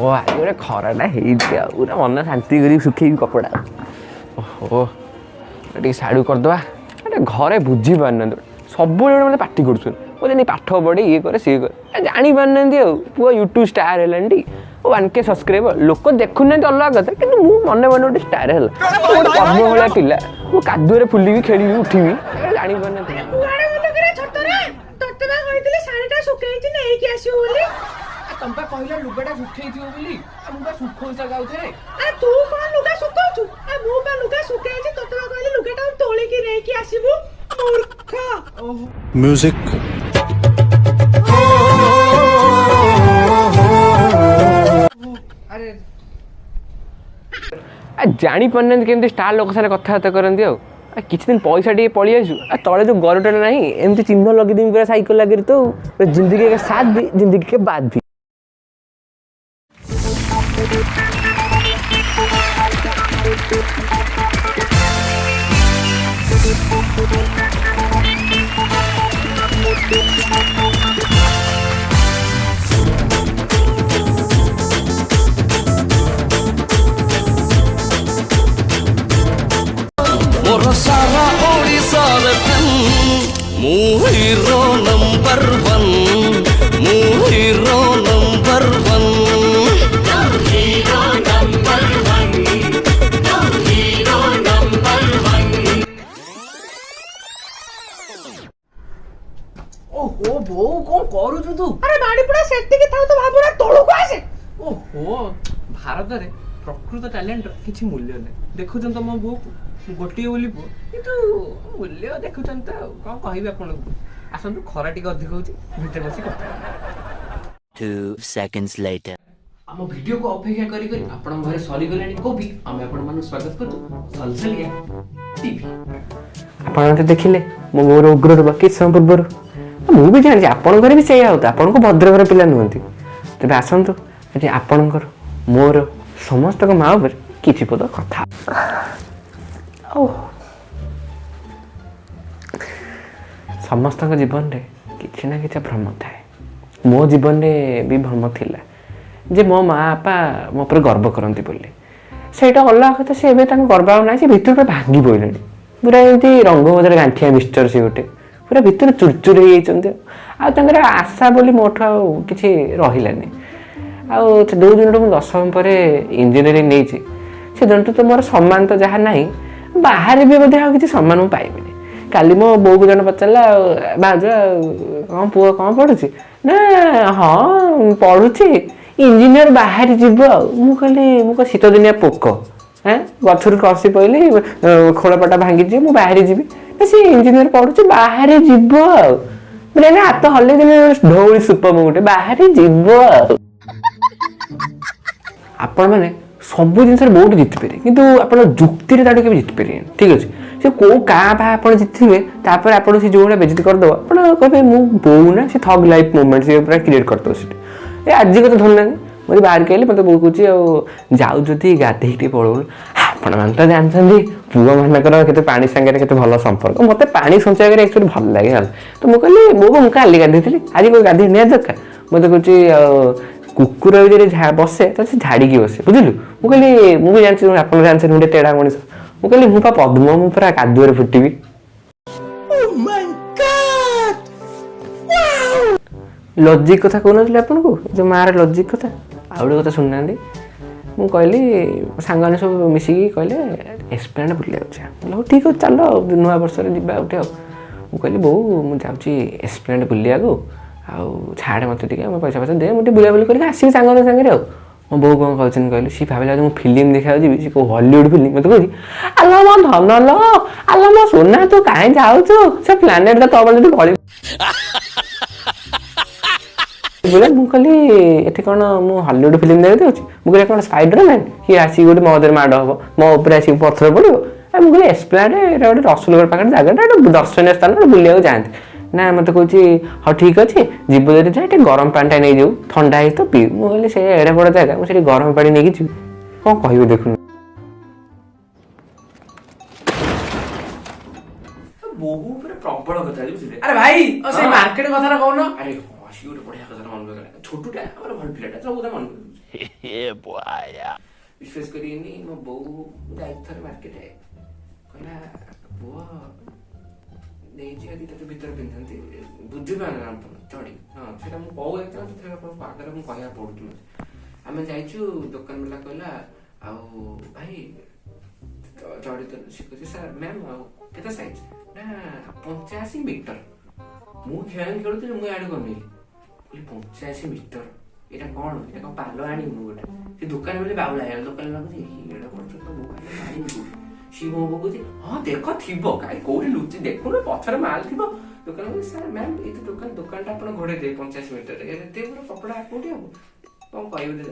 ओहो आज गोटे खराटा पूरा मन शांति कर सुखेबी कपड़ा ओहो टे साड़ू करदे घरे बुझी पारना सब मतलब पार्टी कर पाठ पढ़े ये करे सी करे जानी पारना पुआ यूट्यूब स्टार है 1K सब्सक्राइबर लोक देखुना अलग कथा कि मन मन गोटे स्टार है गोटे पद्म भाया पिला मु कादुरे फुलि खेली उठी जानी पारना तुम कहला लुगाटा सुखई थियो बोली आ मुबा सुखौसा गाउथे आ तू कोन लुगा सुखौछु आ मु बा लुगा सुखई छी तोतरा कहले लुगाटा तोली की रे की आसीबू मूर्ख म्यूजिक अरे जानी पारना केमती स्टार लोक सारे कथबार्ता करती आ किछि दिन पैसा टे पड़ी आसु आ तले जो गरटा नहीं एमती चिन्ह लगे पूरा साइकिल लगे तो जिंदगी के साथ भी जिंदगी के बाद भी मोर सारा ओडिसा मु हीरो नंबर 1 मु hero number 1 hero number 1 hero number 1 ओहो बो कोन करू छु तू अरे बाड़ी पुरा सेट्टी के थाउ तो भाबुरा तोळू को आसे ओहो भारत रे प्रकृत टैलेंट किछि मूल्य नै देखुछन तम बो गोटे बोली पु किंतु मूल्य देखुछन त कोन कहिबे आपन आसंतु खरा टिक अधिक होची भीतर बसी कथा 2 seconds later हम वीडियो को अपेक्षा करी करी आपन घरे सरी गलानी कोबी हम आपन मानु स्वागत करतु सलसलिया टीवी आपन देखिले मो मोर उग्र रूप कि समय पूर्व मु भी जानि आपन घरे भी सही होता आपन को भद्र घर पिला नहंती तबे आसंतु जे आपन घर मोर समस्त को मां पर किछि पद कथा समस्त जीवन में किसी ना कि भ्रम थाए मो जीवन में भी भ्रम थिला जे मो माँ बापा मो पर गर्व करती बोली सेटा अलग कथा से गर्व ना से भितर पूरा भांगी पड़े पूरा एमती रंग मजार गांठिया मिस्टर से गोटे पूरा भितर चुरचुर हो आशा बोली मोठू कि रही दो दिन मुझे 10वीं पर इंजीनियरिंग नहीं से दिन तो मोर सम्मान तो जहाँ ना बाहर भी बोधे किसी सम्मान पाइबी काली मो बो को जन पचारा भाज कौन पुआ कौन पढ़ुची ना हाँ पढ़ुची इंजीनियर बाहर जीव मुझे शीत दिनिया पोक हाँ गचर कसी पड़े खोलपटा भांगी जी मुझे बाहर जी सी इंजीनियर पढ़ुची बाहर जीव मैंने हाथ हल्ले ढौली सुप गोटे बाहर जीव आपण मैंने सब जिन बहुत जितिपारे कि आप जुक्ति के जितिपारे ठीक अच्छे से कौ क्या आप जितने तापर आप जो बेजती करदे आप कहे मु बो ना से थग लाइफ मुवमेंट से पूरा क्रिएट करदे ये आज कत धरना मुझे बाहर कहले मतलब बो कहे जाऊ जदि गाधे पड़ो आपण मैंने तो जानते पुआ मानकर के पानी सागर के भल संपर्क मत पानी संचय कर एक्चुअली भल लगे तो मुझे कहली बो मुझे काली गाधे आज कोई गाधे नहीं दरकार मत कहे कुकुर बसे तो झाड़ी बसे बुझलु मुझे मुझे जानते आप जानते गोटे तेढ़ा मनीष मुझे मुझे पद्म मु पूरा कादुरे फुटबी लॉजिक कथा कहून आपन को जो मार लॉजिक कथा आ गोटे कथा शुणुना मुझे कहली सांग मैंने सब मिसिकी कहले एस्प्लेनेड बुलिया हो ठीक है चलो नुआ वर्ष जा उठे मुझे बो मुझे जाऊँगी एस्प्लेनेड बुलिया छाड़े मत पैसा पैसा दे मुझे बुलाबुली करके आसबि सांग सागर मो बो कौन कहते कहली सी भाविला मुझे फिल्म देखा जी कौ हॉलीवुड फिल्म मत कही आलो मो धन लो आलो मो सोना तू कहीं जाऊ से प्लानेट तो बड़े गली बोले मुझे ये कौन मुझे हॉलीवुड फिल्म देखते अच्छी मुझे कौन स्पाइडरमैन कि आसिक गोटे मदर माड़ हम मो उपर आसिक पथर पड़ो मुझे एस्प्लेनेड गोटे रसुलगढ़ पाखे जगह दर्शनीय स्थान बुलाया जाते ना मत कह हाँ ठीक अच्छे जीव जब जाए गरम पानी नहीं जाऊ ठंडा है तो पी मुझे से एड़े बड़ जगह मुझे गरम पानी नहीं जी कौन कह देखुन प्रबल कथा अरे भाई मार्केट कथा कहना अरे ସିଏ ଗୋଟେ ବଢିଆ କଥା ମନେ ପକେଇଲା ଛୋଟୁଟା ଆମର ଭଲ ପିଲାଟା ସବୁ କଥା ମନେ ପକେଇଛି ବିଶ୍ୱାସ କରିବେନି ମୋ ବୋଉ ଯାଇଛି ଥରେ ମାର୍କେଟ କହିଲା ପୁଅ ନେଇଛି ଦିଟା ତ ଭିତରେ ପିନ୍ଧନ୍ତି ବୁଝିପାରୁନି ଆପଣ ଚଢି ହଁ ସେଇଟା ମୁଁ କହୁବାକୁ ଚାହୁଁଛି ତଥାପି ଆପଣଙ୍କ ଆଗରେ ମୁଁ କହିବାକୁ ପଡୁଛି ମତେ ଆମେ ଯାଇଛୁ ଦୋକାନ ବାଲା କହିଲା ଆଉ ଭାଇ ଚଢି ତ ଶିଖୁଛି ସାର୍ ମ୍ୟାମ୍ ଆଉ କେତେ ସାଇଜ ନା 85 ମିଟର ମୁଁ ଖେଳୁଥିଲି ମୁଁ ଆଡେ କମେଇଲି କହିଲି 85 ମିଟର ଏଇଟା କଣ ପାଲ ଆଣିବି ମୁଁ ଗୋଟେ ସେ ଦୋକାନ ବେଳେ ବାଉଳା ହେଇଗଲା ଦୋକାନ ଲାଗୁଛି ଏଇଟା କରୁଛ ତ ଆଣିବି କୋଉଠି ସିଏ ମୋ କହୁଛି ହଁ ଦେଖ ଥିବ କାହିଁ କୋଉଠି ଲୁଚି ଦେଖୁନ ପଛରେ ମାଲ ଥିବ ଦୋକାନ କହୁଛି ସାର୍ ମ୍ୟାମ୍ ଏଇ ଦୋକାନଟା ଆପଣ ଘୋଡେଇ ଦେବେ 85 ମିଟରରେ ଏତେ ପୁରା କପଡା କୋଉଠି ହବ କଣ କହିବି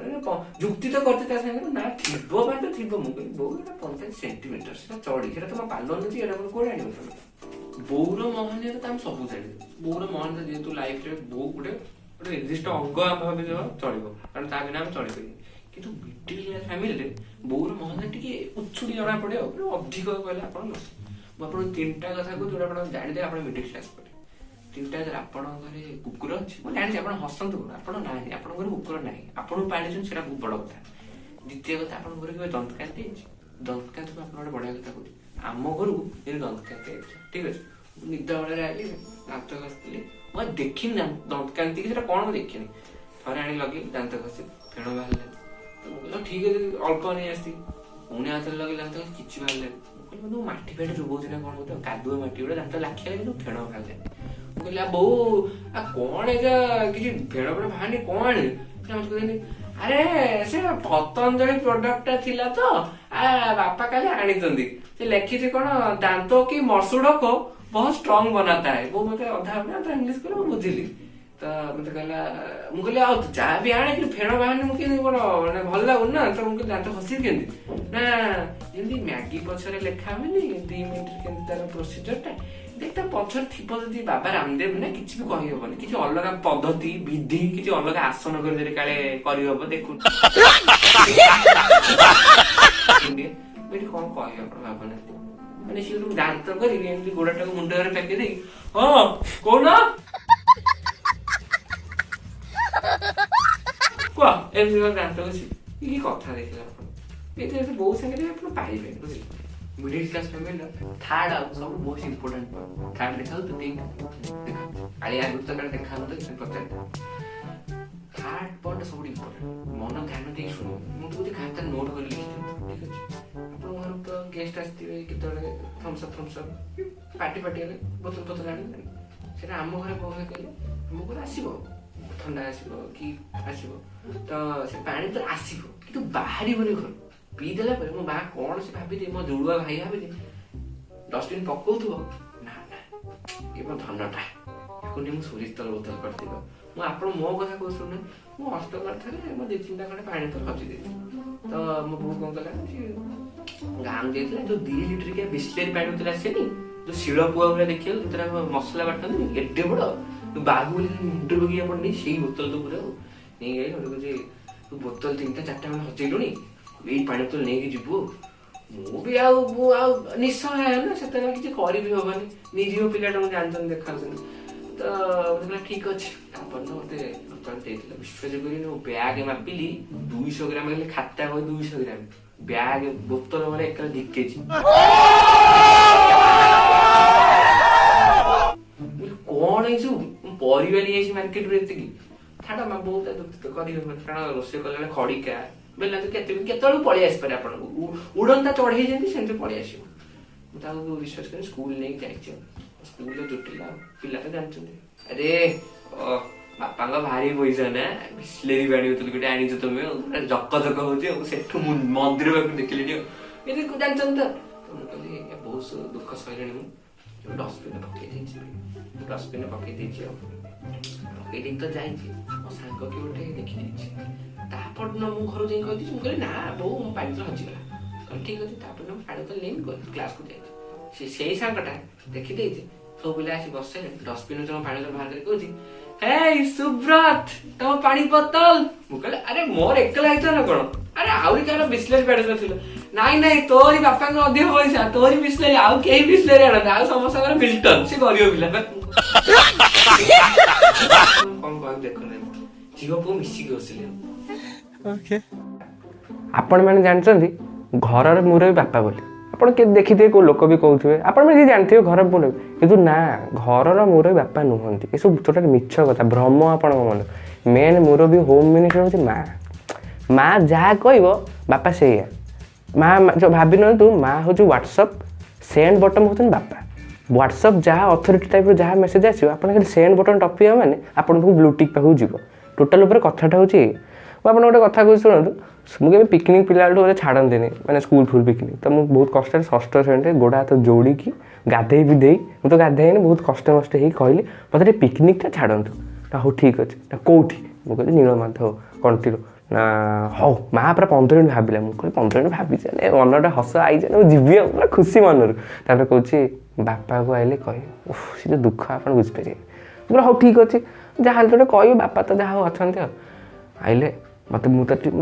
ଯୁକ୍ତି ତ କରୁଛି ତା ସାଙ୍ଗରେ ନା ଥିବ ବାଟ ଥିବ ମୁଁ କହିଲି ବୋଉ ଏଟା 85 ସେଣ୍ଟିମିଟର ସେଟା ଚଢି ସେଟା ତମ ପାଲ ଅନୁଛି ଏଟା କୋଉଠି ଆଣିବ ତମେ ବୋଉର ମହାନୀୟତା ତ ଆମେ ସବୁ ଜାଣିଛୁ ବୋଉର ମହାନୀୟତା ଯେହେତୁ ଲାଇଫରେ ବୋଉ ଗୋଟେ ନିର୍ଦ୍ଦିଷ୍ଟ ଅଙ୍ଗ ଭାବେ ଚଳିବ କାରଣ ତା ବିନା ଆମେ ଚଳିପାରିବୁ କିନ୍ତୁ ମିଡିଲ କ୍ଲାସ ଫ୍ୟାମିଲିରେ ବୋଉର ମହାନୀୟତା ଟିକେ ଉଛୁଳି ଜଣା ପଡେ ଆଉ ଅଧିକ କହିଲେ ଆପଣ ମୁଁ ଆପଣଙ୍କୁ 3ଟା କଥା କହୁଛି ଯୋଉଟା ଆପଣ ଜାଣିଦେବେ ଆପଣ ମିଡିଲ କ୍ଲାସ ପଡେ 3ଟା ଆପଣଙ୍କ ଘରେ କୁକୁର ଅଛି ମୁଁ ଜାଣିଛି ଆପଣ ହସନ୍ତୁ ଆପଣ ନାହିଁ ଆପଣଙ୍କ ଘରେ କୁକୁର ନାହିଁ ଆପଣଙ୍କୁ ପାଳିଛନ୍ତି ସେଇଟା ବହୁତ ବଡ କଥା ଦ୍ୱିତୀୟ କଥା ଆପଣଙ୍କ ଘରେ କେବେ ଦନ୍ତକାନ୍ତି ହେଇଛି ଦନ୍ତକାନ୍ତିକୁ ଆପଣ ଗୋଟେ ବଢିଆ କଥା କହୁଛି ଆମ ଘରକୁ ଦନ୍ତକାନ୍ତି ହେଇଥିଲା ଠିକ ଅଛି ନିଦ ବେଳରେ ଆଇଲି ଦାନ୍ତ ଘଷିଥିଲି ମୁଁ ଦେଖିନି ଦନ୍ତକାନ୍ତି କି ସେଟା କଣ ମୁଁ ଦେଖିନି ଥରେ ଆଣି ଲଗେଇଲି ଦାନ୍ତ ଘଷି ଫେଣ ବାହାରିଲା ତ ମୁଁ କହିଲି ଠିକ ଅଛି ଅଳ୍ପ ନେଇ ଆସିଥିଲି ପୁଣି ଆଉ ଥରେ ଲଗେଇଲି ଦାନ୍ତ କିଛି ବାହାରିଲାନି ମୁଁ କହିଲି ମୁଁ ମାଟି ଫାଟି ଚୋବଉଛି ନା କଣ ବୋଧେ କାଦୁଅ ମାଟି ଗୋଟେ ଦାନ୍ତ ଲାଖିଲା କିନ୍ତୁ ଫେଣ ବାହାରିଲାନି ମୁଁ କହିଲି ବୋଉ କଣ ଏଇଟା କିଛି ଫେଣ ଫେଣ ବାହାରିନି କଣ ଆଣିଲି ମତେ କହିଲି ଆରେ ସେ ପତଞ୍ଜଳି ପ୍ରଡକ୍ଟଟା ଥିଲା ତ ବାପା କାଲି ଆଣିଛନ୍ତି ସେ ଲେଖିଛି କଣ ଦାନ୍ତ କି ମସୁଡକ ବହୁତ ଷ୍ଟ୍ରଙ୍ଗ ବନାତା है वो ମତେ ଅଧା ଇଂଲିଶ କହିଲା ମୁଁ ବୁଝିଲି ତ ମତେ କହିଲା ମୁଁ କହିଲି ଆଉ ଯାହା ବି ଆଣେ କିନ୍ତୁ ଫେଣ ବାହାରିନି ମୁଁ କେମିତି କଣ ମାନେ ଭଲ ଲାଗୁନି ନା ତ ମୁଁ କହିଲି ଦାନ୍ତ ଘଷିବି କେମିତି ନା ଯେମିତି ମ୍ୟାଗି ପଛରେ ଲେଖା ହୁଏନି 2 ମିନିଟରେ କେମିତି ତାର ପ୍ରୋସିଜରଟା ଦେଖ ତା ପଛରେ ଥିବ ଯଦି ବାବା ରାମଦେବ ନା କିଛି ବି କହିହବନି କିଛି ଅଲଗା ପଦ୍ଧତି ବିଧି କିଛି ଅଲଗା ଆସନ କରିଦେଲେ କାଳେ କରିହବ ଦେଖୁ ଏଠି କଣ କହିବ ଆପଣ ଭାବୁନାହାନ୍ତି ମାନେ ସେ ଦାନ୍ତ କରିକି ଏମିତି ଗୋଡଟାକୁ ମୁଣ୍ଡରେ ପେକି ଦେଇ ହଁ କହୁନ କୁହ ଏମିତି ଦାନ୍ତ ଘଷି କି କଥା ଦେଖିଲା ଆପଣ ଏଥିରେ ବହୁତ ସାଙ୍ଗରେ ଆପଣ ପାଇବେ ବୁଝିଲେ ମିଡିଲ କ୍ଲାସ ଫ୍ୟାମିଲିର ଥାର୍ଡ ଆଉ ସବୁ ମୋଷ୍ଟ ଇମ୍ପୋର୍ଟାଣ୍ଟ ଥାର୍ଡ ଦେଖାଉ ତ କାଳିଆ ଗୁପ୍ତ କାଳେ ଦେଖା ହବ ପଚାରିବା ଥାର୍ଡ ପଏଣ୍ଟ ସବୁଠୁ ଇମ୍ପୋର୍ଟାଣ୍ଟ ମନ ଧ୍ୟାନ ଦେଇକି ଶୁଣିବ ମୁଁ ତ ଗୋଟେ ଖାତାରେ ନୋଟ୍ କରି ଲେଖିଥିଲି ଠିକ ଅଛି ଆପଣଙ୍କ ଘରକୁ ତ ଗେଷ୍ଟ ଆସିଥିବେ କେତେବେଳେ ଥମ୍ସଅପ୍ ପାର୍ଟି ହେଲେ ବୋତଲ ଆଣିବେ ସେଟା ଆମ ଘରେ କଣ ହୁଏ କହିଲେ ଆମ ଘରେ ଆସିବ ଥଣ୍ଡା ଆସିବ କି ଆସିବ ତ ସେ ପାଣି ତ ଆସିବ କିନ୍ତୁ ବାହାରିବନି ଘରୁ ପିଇଦେଲା ପରେ ମୋ ମା କଣ ସେ ଭାବିଦିଏ ମୋ ଜୁଡୁଆ ଭାଇ ଭାବିଦିଏ ଡଷ୍ଟବିନ ପକଉଥିବ ନା ଏ ମୋ ଧନଟା ତାକୁ ନେଇ ମୁଁ ସୋରିଷ ତେଲ ବୋତଲ କରିଦେବ ମୁଁ ଆପଣ ମୋ କଥା କହୁ ଶୁଣୁନି ମୁଁ ଅଷ୍ଟମରେ ଥରେ ମୋ 2-3ଟା ଖଣ୍ଡେ ପାଣି ତ ଖର୍ଚ୍ଚ ଦେଇଥିଲି ତ ମୋ ବୋଉ କଣ କଲା ଗାଁକୁ ଯାଇଥିଲା ଯୋଉ 2 ଲିଟରିକିଆ ବିସ୍ଲେରୀ ପାଣି ବୋତଲ ଆସେନି ଯୋଉ ଶିଳ ପୁଆ ଭଳିଆ ଦେଖିବାକୁ ସେଥିରେ ମସଲା ବାଟନ୍ତି ଏଡେ ବଡ ବାହୁବଳି ମୁଣ୍ଡ ଲଗେଇ ଆପଣ ନେଇ ସେଇ ବୋତଲ ତ ପୁରା ନେଇଯାଇ କହୁଛି ତୁ ବୋତଲ 3ଟା-4ଟା ମାନେ ହଜେଇଲୁଣି ଏଇ ପାଣି ବୋତଲ ନେଇକି ଯିବୁ ମୁଁ ଆଉ ନିଃସହାୟ ନା ସେତେବେଳେ କିଛି କରିବି ହବନି ନିରୀହ ପିଲାଟା ମୁଁ ଜାଣିଛନ୍ତି ଦେଖାଉଛନ୍ତି ତ କହିଲା ଠିକ ଅଛି ତାପରେ ମତେ ବୋତଲ ଦେଇଥିଲା ବିଶ୍ୱାସ କରିନି ମୁଁ ବ୍ୟାଗ ମାପିଲି 200 ଗ୍ରାମ ହେଲେ ଖାତା ହୁଏ 200 ଗ୍ରାମ ବ୍ୟାଗ ବୋତଲ ମାନେ ଏକା 2 କେଜି କଣ ହେଇଛୁ ମୁଁ ପରିବା ନେଇ ଆସିଛି ମାର୍କେଟରୁ ଏତିକି ଛାଡ ମା ବହୁତ ଦୁଃଖିତ କରିହବନି କାରଣ ରୋଷେଇ କଲାବେଳେ ଖଡିକା ବେଲା ତ କେତେବେଳକୁ ପଳେଇ ଆସିପାରେ ଆପଣଙ୍କୁ ଉଡନ୍ତା ଚଢେଇ ଯେମିତି ସେମିତି ପଳେଇ ଆସିବ ମୁଁ ତାକୁ ବିଶ୍ୱାସ କରି ସ୍କୁଲ ନେଇକି ଯାଇଛି ସ୍କୁଲରେ ଜୁଟିଲା ପିଲା ତ ଜାଣିଛନ୍ତି ଆରେ ବାପାଙ୍କ ଭାରି ପଇସା ନା ବିସ୍ଲେରୀ ପାଣି ବୋତଲ ଗୋଟେ ଆଣିଛ ତମେ ଜକ ହଉଛି ଆଉ ସେଠୁ ମନ୍ଦିର ପାଖରୁ ଦେଖିଲିଣି ଆଉ ଏଠି ଜାଣିଛନ୍ତି ତ ମୁଁ କହିଲି ବହୁତ ଦୁଃଖ ସହିଲାଣି ମୁଁ ଡଷ୍ଟବିନରେ ପକେଇ ଦେଇଛି ଆଉ ପକେଇ ଦେଇକି ତ ଯାଇଛି ମୋ ସାଙ୍ଗ କି ଗୋଟେ ଦେଖିଦେଇଛି ତାପରଦିନ ମୁଁ ଘରକୁ ଯାଇ କହିଦେଇଛି ମୁଁ କହିଲି ନା ବୋଉ ମୋ ପାଣି ତ ହଜିଗଲା କହିଲି ଠିକ ଅଛି ତାପରଦିନ ପାଣି ତ ନେଇନି କ୍ଲାସକୁ ଯାଇଛି ସେଇ ସାଙ୍ଗଟା ଦେଖିଦେଇଛି ସବୁ ପିଲା ଆସି ବସିଲେ ଡଷ୍ଟବିନ ତମ ପାଣି ବାହାର କରି କହୁଛି ହେଇ ସୁବ୍ରତ ତମ ପାଣି ବୋତଲ ମୁଁ କହିଲି ଆରେ ମୋର ଏକଲା ହେଇଥିଲା ନା କଣ ଆରେ ଆହୁରି କାହାର ବିସ୍ଲେରୀ ପାଣି ଥିଲା ନାଇଁ ତୋରି ବାପାଙ୍କ ଅଧିକ ପଇସା ତୋରି ବିସ୍ଲେରୀ ଆଉ କେହି ବିସ୍ଲେରୀ ଆଣନ୍ତି ଆଉ ସମସ୍ତଙ୍କର ମିଲ୍ଟନ ସେ ଗରିବ ପିଲା କଣ ବାପାଙ୍କୁ ଦେଖୁନାହାନ୍ତି, ଝିଅ ପୁଅ ମିଶିକି ବସିଲେ। ଆପଣମାନେ ଜାଣିଛନ୍ତି ଘରର ମୁରବି ବାପା ବୋଲି। ଆପଣ କେତେ ଦେଖିଥିବେ, କେଉଁ ଲୋକ ବି କହୁଥିବେ, ଆପଣମାନେ ଯିଏ ଜାଣିଥିବେ ଘର ମୁରବି, କିନ୍ତୁ ନା, ଘରର ମୁରବି ବାପା ନୁହନ୍ତି। ଏସବୁ ଟୋଟାଲି ମିଛ କଥା, ଭ୍ରମ ଆପଣଙ୍କ ମନ। ମେନ୍ ମୁରବି ହୋମ୍ ମିନିଷ୍ଟର ହେଉଛି ମା। ମା ଯାହା କହିବ ବାପା ସେଇଆ। ମା ଯେଉଁ ଭାବି ନିଅନ୍ତୁ, ମା ହେଉଛି ହ୍ୱାଟ୍ସଆପ୍, ସେଣ୍ଡ ବଟନ୍ ହେଉଛନ୍ତି ବାପା। ହ୍ୱାଟ୍ସଆପ୍ ଯାହା ଅଥରିଟି ଟାଇପ୍ର ଯାହା ମେସେଜ୍ ଆସିବ, ଆପଣ ଖାଲି ସେଣ୍ଡ ବଟନ୍ ଟପିବା ମାନେ ଆପଣଙ୍କୁ ବ୍ଲୁଟିକ୍ ପାଖକୁ ଯିବ। ଟୋଟାଲ୍ ଉପରେ କଥାଟା ହେଉଛି ଏଇ। ମୁଁ ଆପଣଙ୍କୁ ଗୋଟେ କଥା କହୁଛି ଶୁଣନ୍ତୁ। ମୁଁ କେବେ ପିକନିକ୍ ପିଲାବେଳଠୁ ମୋତେ ଛାଡ଼ନ୍ତିନି, ମାନେ ସ୍କୁଲ୍ ଫୁଲ୍ ପିକନିକ୍। ତ ମୁଁ ବହୁତ କଷ୍ଟରେ ଷଷ୍ଠ ଶ୍ରେଣୀରେ ଗୋଡ଼ ହାତ ଯୋଡ଼ିକି ଗାଧେଇ ବିଧେଇ, ମୁଁ ତ ଗାଧେଇନି, ବହୁତ କଷ୍ଟେ ମଷ୍ଟେ ହେଇକି କହିଲି ମୋତେ ଟିକେ ପିକନିକ୍ଟା ଛାଡ଼ନ୍ତୁ। ନା ହଉ ଠିକ୍ ଅଛି। ନା କେଉଁଠି? ମୁଁ କହିଲି ନୀଳମାଧବ କଣ୍ଟିଲୋ। ନା ହଉ। ମା ପୁରା 15 ମିନିଟ୍ ଭାବିଲା। ମୁଁ କହିଲି 15 ମିନିଟ୍ ଭାବିଛି, ମନଟା ହସ ଆଇଛି, ମୁଁ ଯିବି ଆଉ, ପୁରା ଖୁସି ମନରୁ। ତାପରେ କହୁଛି ବାପାକୁ ଆଇଲେ କହିବେ। ସେ ଯେଉଁ ଦୁଃଖ ଆପଣ ବୁଝିପାରିବେ। ମୁଁ କହିଲି ହଉ ଠିକ୍ ଅଛି, ଯାହା ହେଲେ ତ ଗୋଟେ କହିବେ, ବାପା ତ ଯାହା ହଉ ଅଛନ୍ତି ଆଉ। ଆଇଲେ ମୋତେ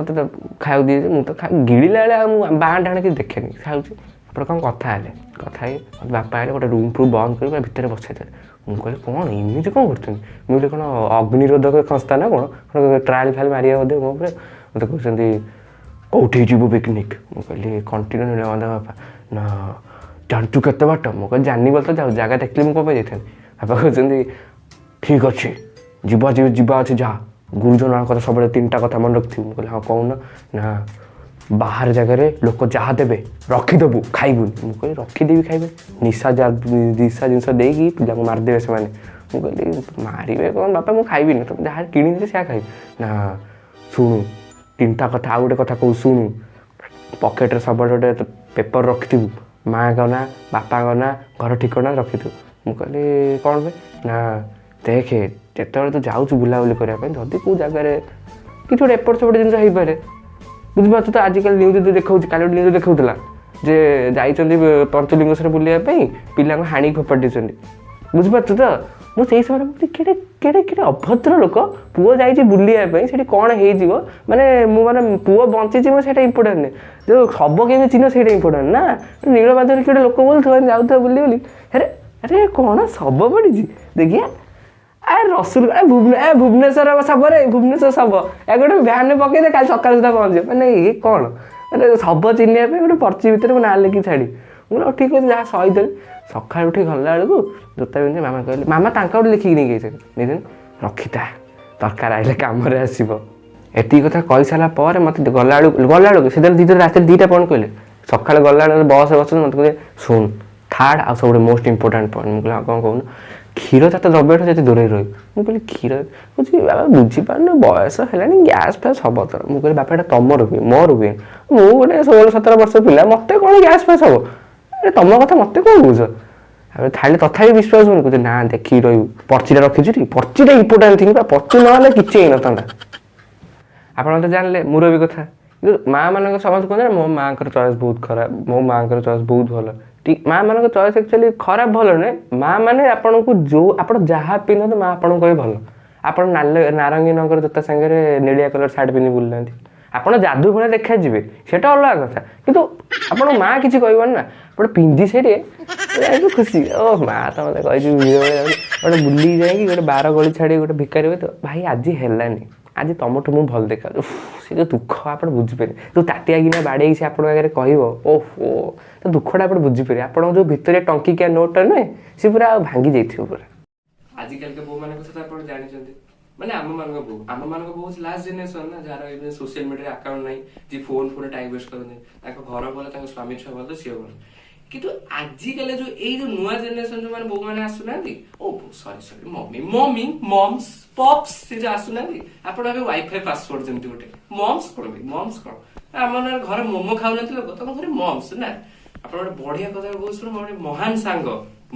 ତ ଖାଇବାକୁ ଦିଏଛି, ମୁଁ ତ ଗିଳିଲା ବେଳେ ଆଉ ମୁଁ ବାଁ ଡାଣ କିଛି ଦେଖେନି, ଖାଉଛି। ତାପରେ କ'ଣ କଥା ହେଲେ, କଥା ହେଇ ବାପା ଆଇଲେ, ଗୋଟେ ରୁମ୍ ଫ୍ରୁମ୍ ବନ୍ଦ କରି ପୁରା ଭିତରେ ବସେଇଦେଲେ। ମୁଁ କହିଲି କ'ଣ ଏମିତି କ'ଣ କରୁଛନ୍ତି? ମୁଁ କହିଲି କ'ଣ ଅଗ୍ନିରୋଧକ ସଂସ୍ଥା ନା କ'ଣ ଟ୍ରାଏଲ୍ ଫାଏଲ୍ ମାରିବା ବୋଧେ ମୋ ଉପରେ। ମୋତେ କହୁଛନ୍ତି କେଉଁଠି ଯିବୁ ପିକନିକ୍? ମୁଁ କହିଲି କଣ୍ଟିନ୍ୟୁ ନୀଳମାଧବ ବାପା। ନା ଜାଣିଛୁ କେତେ ବାଟ? ମୁଁ କହିଲି ଜାଣିନି ବୋଲି ତ ଯାଉ, ଜାଗା ଦେଖିଲି ମୁଁ କ'ଣ ପାଇଁ ଯାଇଥାନ୍ତି? ବାପା କହୁଛନ୍ତି ଠିକ୍ ଅଛି, ଯିବା ଅଛି, ଯାହା ଗୁରୁଜନଙ୍କ କଥା ସବୁବେଳେ 3ଟା କଥା ମନେ ରଖିଥିବୁ। ମୁଁ କହିଲି ହଁ କହୁନ। ନା ବାହାର ଜାଗାରେ ଲୋକ ଯାହା ଦେବେ ରଖିଦେବୁ, ଖାଇବୁନି। ମୁଁ କହିଲି ରଖିଦେବି ଖାଇବେ? ନିଶା ଜିନିଷ ଦେଇକି ପିଲାଙ୍କୁ ମାରିଦେବେ ସେମାନେ। ମୁଁ କହିଲି ମାରିବେ କ'ଣ ବାପା, ମୁଁ ଖାଇବିନି, ତମେ ଯାହା କିଣିଦେଲେ ସେୟା ଖାଇବି। ନା ଶୁଣୁ 3ଟା କଥା, ଆଉ ଗୋଟେ କଥା କହୁ ଶୁଣୁ। ପକେଟରେ ସବୁବେଳେ ଗୋଟେ ପେପର ରଖିଥିବୁ, ମାଆଙ୍କ ନାଁ, ବାପାଙ୍କ ନାଁ, ଘର ଠିକଣା ରଖିଥିବୁ। ମୁଁ କହିଲି କ'ଣ ପାଇଁ? ନା ଦେଖେ ଯେତେବେଳେ ତୁ ଯାଉଛୁ ବୁଲାବୁଲି କରିବା ପାଇଁ, ଯଦି କେଉଁ ଜାଗାରେ କିଛି ଗୋଟେ ଏପଟ ସେପଟ ଜିନିଷ ହେଇପାରେ, ବୁଝିପାରୁଛୁ ତ? ଆଜିକାଲି ନ୍ୟୁଜ୍ ଦେଖାଉଛି, କାଲି ଗୋଟେ ନ୍ୟୁଜ୍ ଦେଖାଉଥିଲା ଯେ ଯାଇଛନ୍ତି ପଞ୍ଚଲିଙ୍ଗେଶ୍ୱର ବୁଲିବା ପାଇଁ, ପିଲାଙ୍କୁ ହାଣିକି ଫୋପାଡ଼ି ଦେଇଛନ୍ତି, ବୁଝିପାରୁଛୁ ତ? ମୁଁ ସେଇ ସମୟରେ କେଡ଼େ ଅଭଦ୍ର ଲୋକ। ପୁଅ ଯାଇଛି ବୁଲିବା ପାଇଁ, ସେଠି କ'ଣ ହେଇଯିବ, ମାନେ ପୁଅ ବଞ୍ଚିଯିବ ସେଇଟା ଇମ୍ପୋର୍ଟାଣ୍ଟ ନୁହେଁ, ଯେଉଁ ଶବ କେମିତି ଚିହ୍ନ ସେଇଟା ଇମ୍ପୋର୍ଟାଣ୍ଟ ନା। ନୀଳମାଧବରେ କିଏ ଗୋଟେ ଲୋକ ବୋଲୁଥିବ, ଯାଉଥିବ ବୁଲି ଆରେ କ'ଣ ଶବ ପଡ଼ିଛି ଦେଖିଆ, ଭୁବନେଶ୍ୱର ଶବରେ, ଭୁବନେଶ୍ୱର ଶବ, ଗୋଟେ ଭ୍ୟାନ୍ରେ ପକେଇଦେ, କାଲି ସକାଳ ସୁଦ୍ଧା ପହଞ୍ଚିବ। ମାନେ ଇଏ କ'ଣ, ମାନେ ଶବ ଚିହ୍ନିବା ପାଇଁ ଗୋଟେ ପର୍ଚି ଭିତରେ ମୁଁ ନାଁ ଲେଖି ଛାଡ଼ି। ମୁଁ କହିଲି ଠିକ୍ ଅଛି, ଯାହା ସହିଦେଲି। ସକାଳୁ ଉଠି ଗଲା ବେଳକୁ ଜୋତା ପିନ୍ଧି ମାମା କହିଲେ, ମାମା ତାଙ୍କ ଗୋଟେ ଲେଖିକି ନେଇକି ଯାଇଛନ୍ତି, ରଖିଥା, ଦରକାର ଆସିଲେ କାମରେ ଆସିବ। ଏତିକି କଥା କହିସାରିଲା ପରେ ମୋତେ ଗଲାବେଳକୁ ସେଦିନ ରାତିରେ 2ଟା ପଏଣ୍ଟ କହିଲେ। ସକାଳେ ଗଲାବେଳେ ବସ୍ରେ ବସୁଛନ୍ତି, ମୋତେ କହିଲେ ଶୁଣ, ଥାର୍ଡ଼ ଆଉ ସବୁଠୁ ମୋଷ୍ଟ ଇମ୍ପୋର୍ଟାଣ୍ଟ ପଏଣ୍ଟ। ମୁଁ କହିଲି ହଁ କ'ଣ କହୁନ? କ୍ଷୀରଜାତ ଦ୍ରବ୍ୟଠୁ ଯେତେ ଦୂରେଇ ରହିବ। ମୁଁ କହିଲି କ୍ଷୀର କହୁଛି ବାବା ବୁଝିପାରୁନି, ବୟସ ହେଲାଣି, ଗ୍ୟାସ୍ ଫ୍ୟାସ୍ ହବ ତୋର। ମୁଁ କହିଲି ବାପା ଏଇଟା ତମର ହୁଏ, ମୋର ହୁଏ। ମୁଁ ଗୋଟେ 16-17 ବର୍ଷ ପିଲା, ମୋତେ କ'ଣ ଗ୍ୟାସ୍ ଫ୍ୟାସ୍ ହବ? ତମ କଥା ମୋତେ କ'ଣ କହୁଛ? ତାହେଲେ ତଥାପି ବିଶ୍ୱାସ ହଉନି। କହୁଛି ନା ଦେଖିକି ରହିବୁ, ପର୍ଚିଟା ରଖିଛୁ ଟି, ପର୍ଚିଟା ଇମ୍ପୋର୍ଟାଣ୍ଟ ଥିଙ୍ଗ, ପର୍ଚି ନହେଲେ କିଛି ହେଇନଥାନ୍ତା। ଆପଣ ତ ଜାଣିଲେ ମୁରବି କଥା। କିନ୍ତୁ ମାଆ ମାନଙ୍କ ସମସ୍ତେ କୁହନ୍ତି ମୋ ମାଆଙ୍କର ଚଏସ୍ ବହୁତ ଖରାପ, ମୋ ମାଆଙ୍କର ଚଏସ୍ ବହୁତ ଭଲ। ଠିକ୍, ମାଆ ମାନଙ୍କ ଚଏସ୍ ଆକ୍ଚୁଆଲି ଖରାପ ଭଲ ନୁହେଁ। ମାଆ ମାନେ ଆପଣଙ୍କୁ ଆପଣ ଯାହା ପିନ୍ଧନ୍ତୁ ମାଆ ଆପଣଙ୍କୁ କହିବେ ଭଲ। ଆପଣ ନାରଙ୍ଗୀ ରଙ୍ଗର ଜୋତା ସାଙ୍ଗରେ ନେଳିଆ କଲର ସାର୍ଟ ପିନ୍ଧି ବୁଲୁନାହାନ୍ତି, ଆପଣ ଯାଦୁ ଭଳିଆ ଦେଖାଯିବେ, ସେଇଟା ଅଲଗା କଥା। କିନ୍ତୁ ଆପଣଙ୍କ ମାଆ କିଛି କହିବନି ନା, ଗୋଟେ ପିନ୍ଧି ସାରିବେ ଖୁସି, ଓ ମାଆ ତ ମୋତେ କହିଛି ଗୋଟେ ବୁଲିକି ଯାଇକି ଗୋଟେ 12 ଗଳି ଛାଡ଼ି ଗୋଟେ ଭିକାରୀ ହୁଏ ତ ଭାଇ ଆଜି ହେଲାନି, ଆଜି ତମଠୁ ମୁଁ ଭଲ ଦେଖାଯାଉଛି। ସେ ଯେଉଁ ଦୁଃଖ ଆପଣ ବୁଝିପାରିବେ, ଯେଉଁ ତାଟିଆ ଗିନା ବାଡ଼େଇକି ସେ ଆପଣଙ୍କ ଆଗରେ କହିବ, ଓହୋ, ତ ଦୁଃଖଟା ଆପଣ ବୁଝିପାରିବେ। ଆପଣଙ୍କ ଯେଉଁ ଭିତରେ ଟଙ୍କିକିଆ ନୋଟ୍ଟା ନୁହେଁ, ସେ ପୁରା ଆଉ ଭାଙ୍ଗି ଯାଇଥିବ ପୁରା। ଆଜିକାଲିକା ବୋଉମାନଙ୍କ ସହିତ ଆପଣ ଜାଣିଛନ୍ତି, ମାନେ ଆମମାନଙ୍କ ବୋଉ ହଉଛି ଲାଷ୍ଟ ଜେନେରେସନ୍ ନା, ଯାହାର ଏବେ ସୋସିଆଲ ମିଡ଼ିଆରେ ଆକାଉଣ୍ଟ ନାହିଁ, ଯିଏ ଫୋନ୍ ଟାଇମ୍ ୱେଷ୍ଟ କରନ୍ତି, ତାଙ୍କ ଘର ଭଲ, ତାଙ୍କ ସ୍ୱାମୀ ଛୁଆ ଭଲ, ସିଏ ଭଲ। କିନ୍ତୁ ଆଜିକାଲି ଏଇ ଯୋଉ ନୂଆ ଜେନେରେସନ୍ ଯୋଉମାନେ ବୋଉମାନେ ଆସୁନାହାନ୍ତି, ସରି ମମ୍ସ ପପ୍ସ, ସେ ଯୋଉ ଆସୁନାହାନ୍ତି, ଆପଣ ଏବେ ୱାଇଫାଇ ପାସୱାର୍ଡ ଯେମିତି ଗୋଟେ ମମ୍ସ କ'ଣ ଆମ ଘରେ ମୋମୋ ଖାଉନଥିଲେ ଲୋକ, ତମ ଘରେ ମମ୍ସ ନା। ଆପଣ ଗୋଟେ ବଢିଆ କଥା କହୁଛୁ, ଗୋଟେ ମହାନ ସାଙ୍ଗ,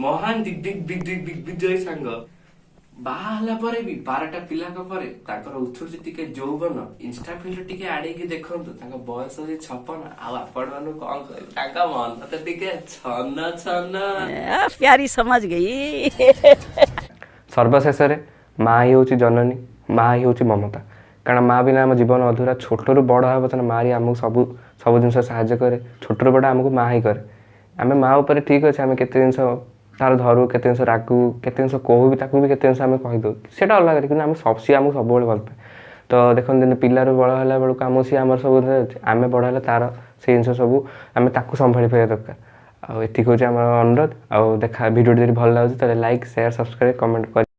ମହାନ ଦିଗ୍ବିଜୟୀ ସାଙ୍ଗ ବାହା ହେଲା ପରେ ବି 12ଟା ପିଲାଙ୍କ ପରେ ତାଙ୍କର ଉଠୁଛି ଟିକେ ଯୌବନ, ଇନଷ୍ଟା ଫିଲ୍ଡ ଟିକେ ଆଡେଇକି ଦେଖନ୍ତୁ, ତାଙ୍କ ବୟସ ହଉଛି 56, ଆଉ ଆପଣ ମାନଙ୍କୁ କଣ କହିବେ, ତାଙ୍କ ମନ ତ ଟିକେ ଛନ ପ୍ୟାରି ସମାଜ ଗଇ। ସର୍ବଶେଷରେ ମା ହିଁ ହେଉଛି ଜନନୀ, ମା ହିଁ ହେଉଛି ମମତା। କାରଣ ମା ବିନା ଆମ ଜୀବନ ଅଧୁରା। ଛୋଟରୁ ବଡ଼ ହେବ ତାହେଲେ ମା ହିଁ ଆମକୁ ସବୁ ଜିନିଷ ସାହାଯ୍ୟ କରେ, ଛୋଟରୁ ବଡ଼ ଆମକୁ ମା ହିଁ କରେ। ଆମେ ମା ଉପରେ ଠିକ୍ ଅଛି, ଆମେ କେତେ ଜିନିଷ ତାର ଧରୁ କେତେ ଜିନିଷ ରାଗୁ କେତେ ଜିନିଷ କହୁ ବି ତାକୁ ବି କେତେ ଜିନିଷ ଆମେ କହିଦେଉ ସେଇଟା ଅଲଗା କଥା କିନ୍ତୁ ଆମେ ସିଏ ଆମକୁ ସବୁବେଳେ ଭଲ ପାଏ ତ ଦେଖନ୍ତୁ ଯେମିତି ପିଲାରୁ ବଡ଼ ହେଲା ବେଳକୁ ଆମକୁ ସିଏ ଆମର ସବୁ ଆମେ ବଡ଼ ହେଲେ ତାର ସେଇ ଜିନିଷ ସବୁ ଆମେ ତାକୁ ସମ୍ଭାଳି ପାରିବା ଦରକାର ଆଉ ଏତିକି ହେଉଛି ଆମର ଅନୁରୋଧ ଆଉ ଭିଡ଼ିଓଟି ଯଦି ଭଲ ଲାଗୁଛି ତାହେଲେ ଲାଇକ୍ ସେୟାର ସବସ୍କ୍ରାଇବ୍ କମେଣ୍ଟ କରି